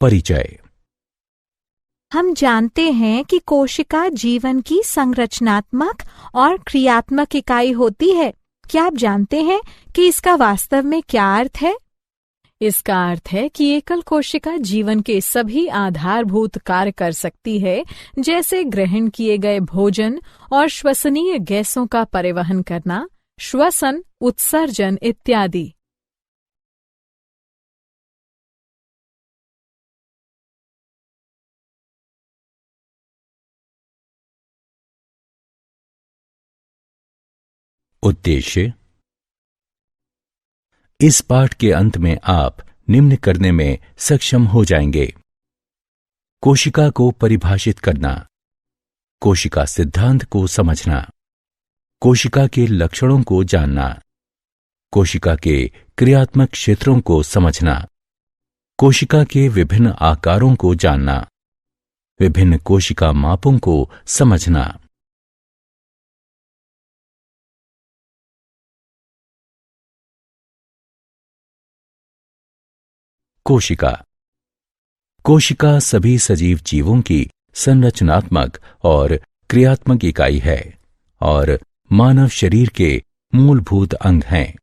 परिचय। हम जानते हैं कि कोशिका जीवन की संरचनात्मक और क्रियात्मक इकाई होती है। क्या आप जानते हैं कि इसका वास्तव में क्या अर्थ है? इसका अर्थ है कि एकल कोशिका जीवन के सभी आधारभूत कार्य कर सकती है, जैसे ग्रहण किए गए भोजन और श्वसनीय गैसों का परिवहन करना, श्वसन, उत्सर्जन इत्यादि। उद्देश्य। इस पाठ के अंत में आप निम्न करने में सक्षम हो जाएंगे: कोशिका को परिभाषित करना, कोशिका सिद्धांत को समझना, कोशिका के लक्षणों को जानना, कोशिका के क्रियात्मक क्षेत्रों को समझना, कोशिका के विभिन्न आकारों को जानना, विभिन्न कोशिका मापों को समझना। कोशिका। कोशिका सभी सजीव जीवों की संरचनात्मक और क्रियात्मक इकाई है और मानव शरीर के मूलभूत अंग हैं।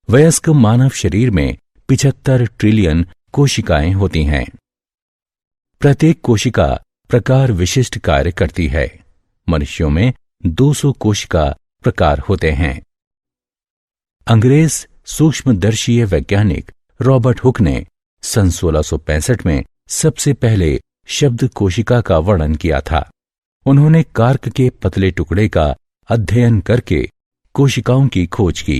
वयस्क मानव शरीर में 75 ट्रिलियन कोशिकाएं होती हैं। प्रत्येक कोशिका प्रकार विशिष्ट कार्य करती है। मनुष्यों में 200 कोशिका प्रकार होते हैं। अंग्रेज सूक्ष्मदर्शीय वैज्ञानिक रॉबर्ट हुक ने सन 1665 में सबसे पहले शब्द कोशिका का वर्णन किया था। उन्होंने कार्क के पतले टुकड़े का अध्ययन करके कोशिकाओं की खोज की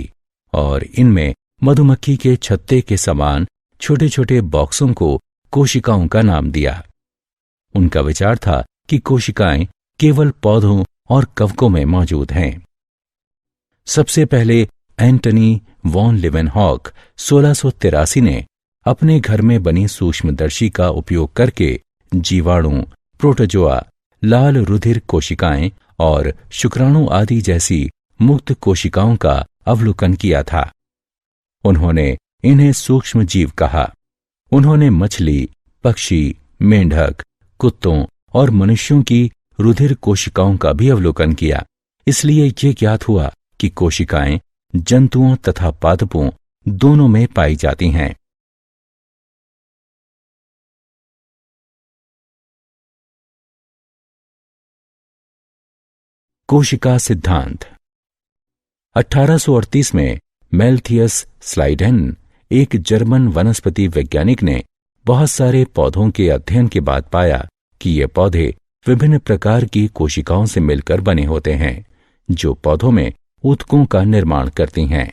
और इनमें मधुमक्खी के छत्ते के समान छोटे छोटे बॉक्सों को कोशिकाओं का नाम दिया। उनका विचार था कि कोशिकाएं केवल पौधों और कवकों में मौजूद हैं। सबसे पहले एंटनी वॉन लिवेनहॉक 1683 ने अपने घर में बनी सूक्ष्मदर्शी का उपयोग करके जीवाणु, प्रोटोजोआ, लाल रुधिर कोशिकाएं और शुक्राणु आदि जैसी मुक्त कोशिकाओं का अवलोकन किया था। उन्होंने इन्हें सूक्ष्म जीव कहा। उन्होंने मछली, पक्षी, मेंढक, कुत्तों और मनुष्यों की रुधिर कोशिकाओं का भी अवलोकन किया। इसलिए ये ज्ञात हुआ कि कोशिकाएं जंतुओं तथा पादपों दोनों में पाई जाती हैं। कोशिका सिद्धांत। 1838 में मेल्थियस स्लाइडेन, एक जर्मन वनस्पति वैज्ञानिक ने बहुत सारे पौधों के अध्ययन के बाद पाया कि ये पौधे विभिन्न प्रकार की कोशिकाओं से मिलकर बने होते हैं, जो पौधों में ऊतकों का निर्माण करती हैं।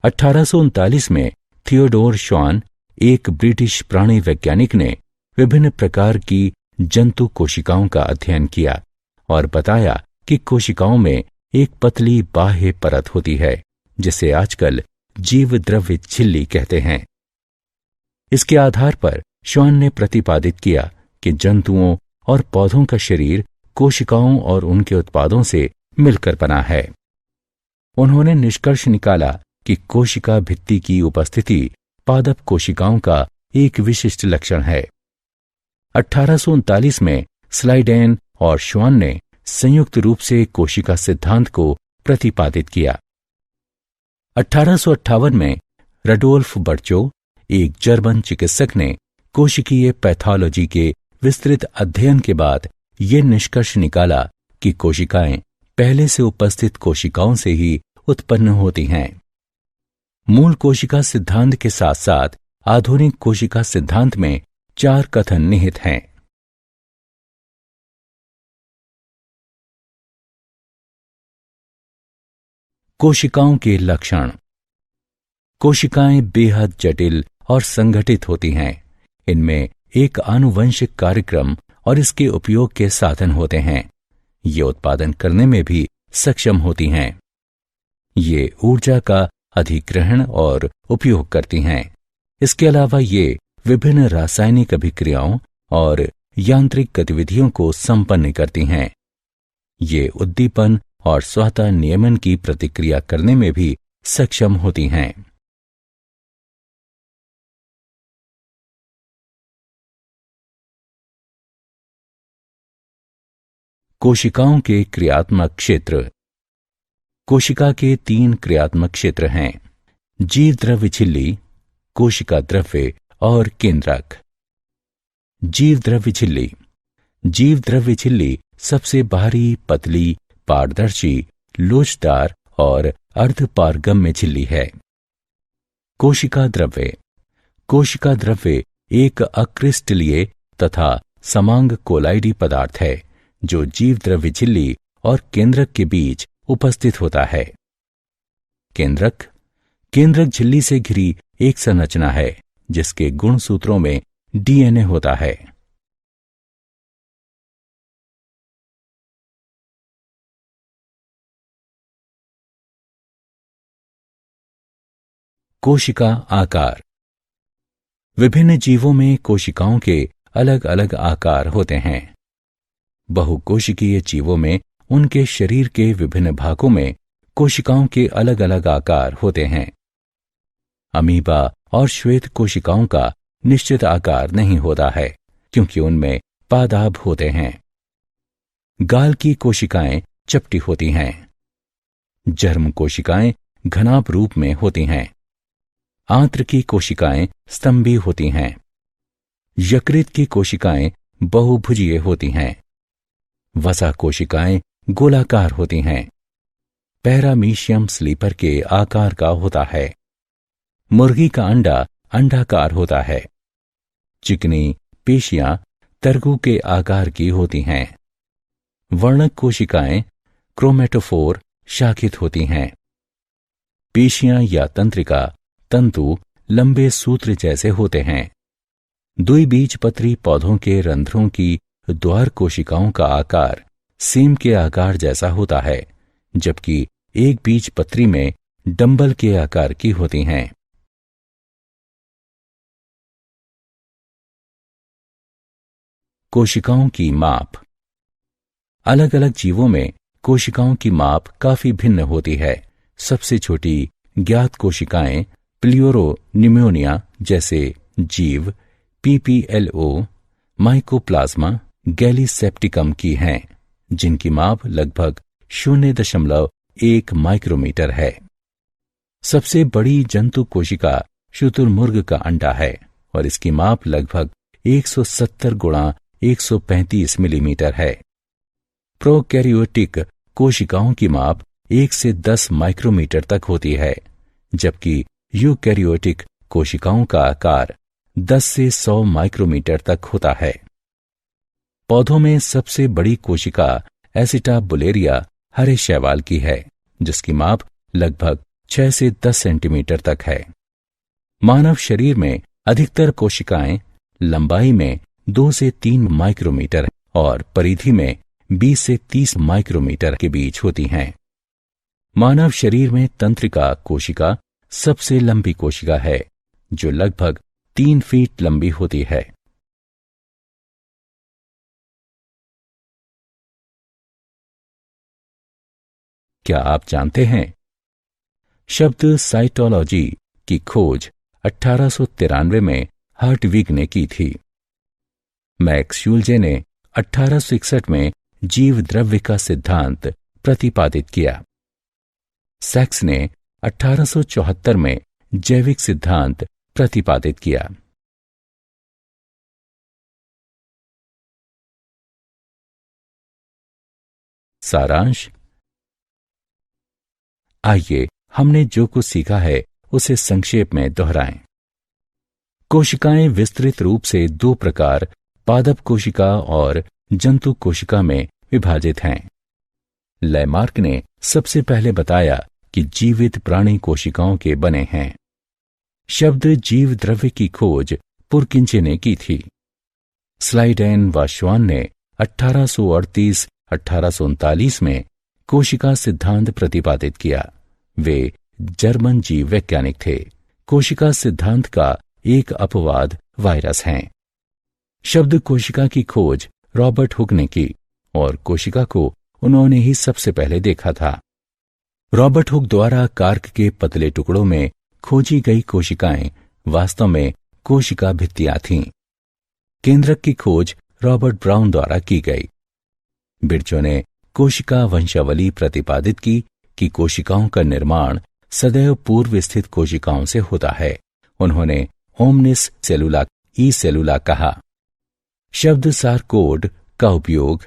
1839 में थियोडोर श्वान, एक ब्रिटिश प्राणी वैज्ञानिक ने विभिन्न प्रकार की जंतु कोशिकाओं का अध्ययन किया और बताया कि कोशिकाओं में एक पतली बाह्य परत होती है, जिसे आजकल जीव द्रव्य झिल्ली कहते हैं। इसके आधार पर श्वान ने प्रतिपादित किया कि जंतुओं और पौधों का शरीर कोशिकाओं और उनके उत्पादों से मिलकर बना है। उन्होंने निष्कर्ष निकाला कि कोशिका भित्ति की उपस्थिति पादप कोशिकाओं का एक विशिष्ट लक्षण है। 1839 में स्लाइडेन और श्वान ने संयुक्त रूप से कोशिका सिद्धांत को प्रतिपादित किया। 1858 में रडोल्फ बर्चो, एक जर्मन चिकित्सक ने कोशिकीय पैथोलॉजी के विस्तृत अध्ययन के बाद ये निष्कर्ष निकाला कि कोशिकाएं पहले से उपस्थित कोशिकाओं से ही उत्पन्न होती हैं। मूल कोशिका सिद्धांत के साथ साथ आधुनिक कोशिका सिद्धांत में 4 कथन निहित हैं। कोशिकाओं के लक्षण। कोशिकाएं बेहद जटिल और संगठित होती हैं। इनमें एक आनुवंशिक कार्यक्रम और इसके उपयोग के साधन होते हैं। ये उत्पादन करने में भी सक्षम होती हैं। ये ऊर्जा का अधिग्रहण और उपयोग करती हैं। इसके अलावा ये विभिन्न रासायनिक अभिक्रियाओं और यांत्रिक गतिविधियों को संपन्न करती हैं। ये उद्दीपन और स्वतः नियमन की प्रतिक्रिया करने में भी सक्षम होती हैं। कोशिकाओं के क्रियात्मक क्षेत्र। कोशिका के 3 क्रियात्मक क्षेत्र हैं: जीव द्रव्य झिल्ली, कोशिका द्रव्य और केंद्रक। जीव द्रव्य झिल्ली। जीव द्रव्य झिल्ली सबसे बाहरी, पतली, पारदर्शी, लोचदार और अर्धपारगम्य झिल्ली है। कोशिका द्रव्य। कोशिका द्रव्य एक अक्रिस्टलीय तथा समांग कोलाइडी पदार्थ है जो जीव द्रव्य झिल्ली और केंद्रक के बीच उपस्थित होता है। केंद्रक। केंद्रक झिल्ली से घिरी एक संरचना है जिसके गुणसूत्रों में डीएनए होता है। कोशिका आकार। विभिन्न जीवों में कोशिकाओं के अलग अलग आकार होते हैं। बहुकोशिकीय जीवों में उनके शरीर के विभिन्न भागों में कोशिकाओं के अलग अलग आकार होते हैं। अमीबा और श्वेत कोशिकाओं का निश्चित आकार नहीं होता है क्योंकि उनमें पादाभ होते हैं। गाल की कोशिकाएं चपटी होती हैं। जर्म कोशिकाएं घनाभ रूप में होती हैं। आंत्र की कोशिकाएं स्तंभी होती हैं। यकृत की कोशिकाएं बहुभुजीय होती हैं। वसा कोशिकाएं गोलाकार होती हैं। पैरामीशियम स्लीपर के आकार का होता है। मुर्गी का अंडा अंडाकार होता है। चिकनी पेशियां तरगु के आकार की होती हैं। वर्णक कोशिकाएं क्रोमेटोफोर शाखित होती हैं। पेशियां या तंत्रिका तंतु लंबे सूत्र जैसे होते हैं। द्विबीजपत्री पौधों के रंध्रों की द्वार कोशिकाओं का आकार सीम के आकार जैसा होता है, जबकि एक बीजपत्री में डंबल के आकार की होती हैं। कोशिकाओं की माप। अलग अलग जीवों में कोशिकाओं की माप काफी भिन्न होती है। सबसे छोटी ज्ञात कोशिकाएं प्लियोरोनिमोनिया जैसे जीव, पीपीएलओ, माइकोप्लाज्मा, गैलीसेप्टिकम की हैं, जिनकी माप लगभग 0.1 माइक्रोमीटर है। सबसे बड़ी जंतु कोशिका शुतुरमुर्ग का अंडा है और इसकी माप लगभग 170 गुणा 135 मिलीमीटर है। प्रोकैरियोटिक कोशिकाओं की माप 1 से 10 माइक्रोमीटर तक होती है, जबकि यूकैरियोटिक कोशिकाओं का आकार 10 से 100 माइक्रोमीटर तक होता है। पौधों में सबसे बड़ी कोशिका एसिटाबुलेरिया हरे शैवाल की है, जिसकी माप लगभग 6 से 10 सेंटीमीटर तक है। मानव शरीर में अधिकतर कोशिकाएं लंबाई में 2 से 3 माइक्रोमीटर और परिधि में 20 से 30 माइक्रोमीटर के बीच होती हैं। मानव शरीर में तंत्रिका कोशिका सबसे लंबी कोशिका है, जो लगभग 3 फीट लंबी होती है। क्या आप जानते हैं शब्द साइटोलॉजी की खोज 1893 में हर्टविग ने की थी। मैक्स शुल्जे ने 1861 में जीव द्रव्य का सिद्धांत प्रतिपादित किया। सैक्स ने 1874 में जैविक सिद्धांत प्रतिपादित किया। सारांश। आइए हमने जो कुछ सीखा है उसे संक्षेप में दोहराएं। कोशिकाएं विस्तृत रूप से 2 प्रकार, पादप कोशिका और जंतु कोशिका में विभाजित हैं। लैमार्क ने सबसे पहले बताया कि जीवित प्राणी कोशिकाओं के बने हैं। शब्द जीव द्रव्य की खोज पुरकिंचे ने की थी। स्लाइडेन व श्वान ने 1838-1839 में कोशिका सिद्धांत प्रतिपादित किया। वे जर्मन जीव वैज्ञानिक थे। कोशिका सिद्धांत का एक अपवाद वायरस हैं। शब्द कोशिका की खोज रॉबर्ट हुक ने की और कोशिका को उन्होंने ही सबसे पहले देखा था। रॉबर्ट हुक द्वारा कार्क के पतले टुकड़ों में खोजी गई कोशिकाएं वास्तव में कोशिका भित्तियां थीं। केंद्रक की खोज रॉबर्ट ब्राउन द्वारा की गई। बिरचो ने कोशिका वंशावली प्रतिपादित की कि कोशिकाओं का निर्माण सदैव पूर्व स्थित कोशिकाओं से होता है। उन्होंने ओमनिस सेलुला ई सेलुला कहा। शब्द सारकोड का उपयोग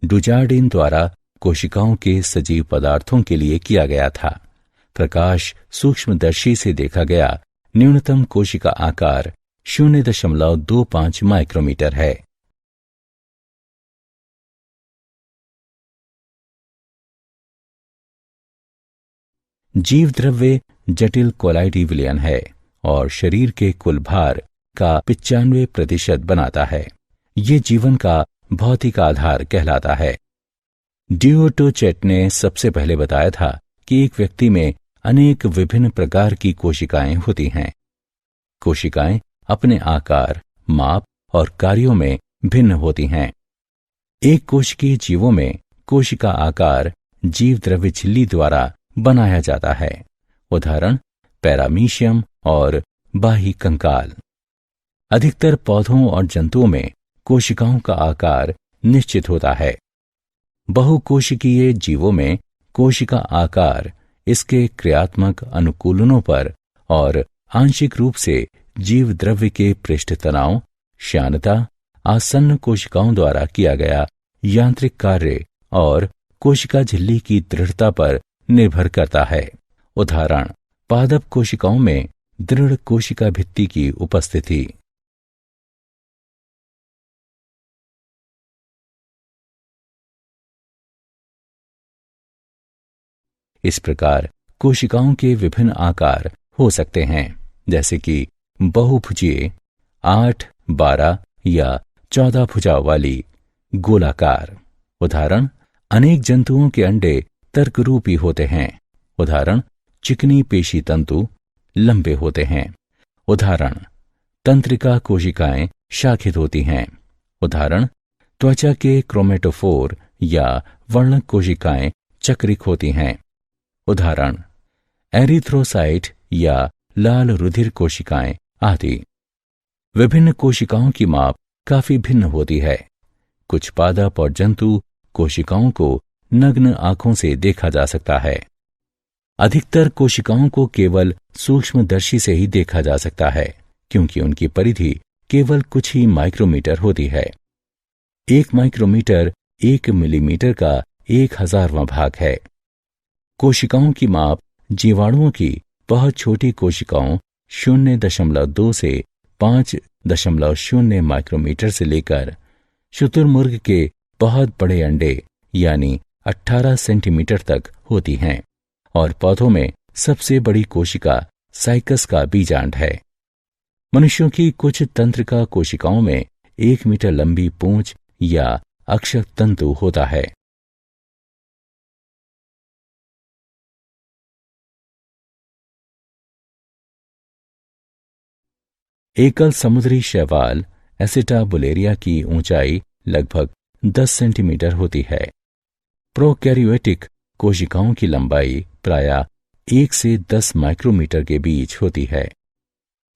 डुजार्डिन द्वारा कोशिकाओं के सजीव पदार्थों के लिए किया गया था। प्रकाश सूक्ष्मदर्शी से देखा गया न्यूनतम कोशिका आकार 0.25 माइक्रोमीटर है। जीव द्रव्य जटिल कोलाइडी विलयन है और शरीर के कुल भार का 95% बनाता है। ये जीवन का भौतिक आधार कहलाता है। ड्यूटोचेट ने सबसे पहले बताया था कि एक व्यक्ति में अनेक विभिन्न प्रकार की कोशिकाएं होती हैं। कोशिकाएं अपने आकार, माप और कार्यों में भिन्न होती हैं। एक कोशिकीय जीवों में कोशिका आकार जीव द्रव्य झिल्ली द्वारा बनाया जाता है। उदाहरण पैरामीशियम और बाह्य कंकाल। अधिकतर पौधों और जंतुओं में कोशिकाओं का आकार निश्चित होता है। बहुकोशिकीय जीवों में कोशिका आकार इसके क्रियात्मक अनुकूलनों पर और आंशिक रूप से जीव द्रव्य के पृष्ठ तनाव, श्यानता, आसन्न कोशिकाओं द्वारा किया गया यांत्रिक कार्य और कोशिका झिल्ली की दृढ़ता पर निर्भर करता है। उदाहरण पादप कोशिकाओं में दृढ़ कोशिका भित्ति की उपस्थिति। इस प्रकार कोशिकाओं के विभिन्न आकार हो सकते हैं, जैसे कि बहुभुजीय, 8, 12 या 14 भुजाओं वाली, गोलाकार। उदाहरण अनेक जंतुओं के अंडे तर्करूपी होते हैं। उदाहरण चिकनी पेशी तंतु लंबे होते हैं। उदाहरण तंत्रिका कोशिकाएं शाखित होती हैं। उदाहरण त्वचा के क्रोमेटोफोर या वर्णक कोशिकाएं चक्रिक होती हैं। उदाहरण एरिथ्रोसाइट या लाल रुधिर कोशिकाएं आदि। विभिन्न कोशिकाओं की माप काफी भिन्न होती है। कुछ पादप और जंतु कोशिकाओं को नग्न आंखों से देखा जा सकता है। अधिकतर कोशिकाओं को केवल सूक्ष्मदर्शी से ही देखा जा सकता है, क्योंकि उनकी परिधि केवल कुछ ही माइक्रोमीटर होती है। 1 माइक्रोमीटर 1 मिलीमीटर का 1000वां भाग है। कोशिकाओं की माप जीवाणुओं की बहुत छोटी कोशिकाओं 0.2 से 5.0 माइक्रोमीटर से लेकर शुतुरमुर्ग के बहुत बड़े अंडे यानी 18 सेंटीमीटर तक होती हैं, और पौधों में सबसे बड़ी कोशिका साइकस का बीजांड है। मनुष्यों की कुछ तंत्रिका कोशिकाओं में 1 मीटर लंबी पूंछ या अक्षक तंतु होता है। एकल समुद्री शैवाल एसिटाबुलेरिया की ऊंचाई लगभग 10 सेंटीमीटर होती है। प्रोकैरियोटिक कोशिकाओं की लंबाई प्रायः 1 से 10 माइक्रोमीटर के बीच होती है।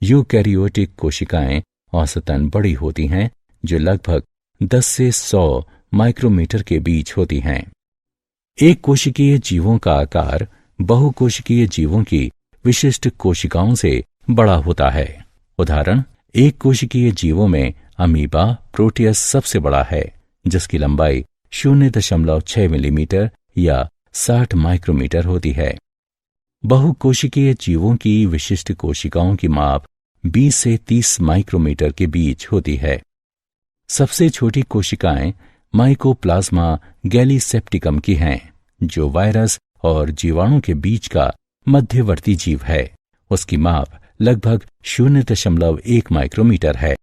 यूकैरियोटिक कोशिकाएं औसतन बड़ी होती हैं, जो लगभग 10 से 100 माइक्रोमीटर के बीच होती हैं। एक कोशिकीय जीवों का आकार बहुकोशिकीय जीवों की विशिष्ट कोशिकाओं से बड़ा होता है। उदाहरण एक कोशिकीय जीवों में अमीबा प्रोटियस सबसे बड़ा है, जिसकी लंबाई 0.6 मिलीमीटर या 60 माइक्रोमीटर होती है। बहुकोशिकीय जीवों की विशिष्ट कोशिकाओं की माप 20 से 30 माइक्रोमीटर के बीच होती है। सबसे छोटी कोशिकाएं माइकोप्लाज्मा गैलीसेप्टिकम की हैं, जो वायरस और जीवाणु के बीच का मध्यवर्ती जीव है। उसकी माप लगभग 0.1 माइक्रोमीटर है।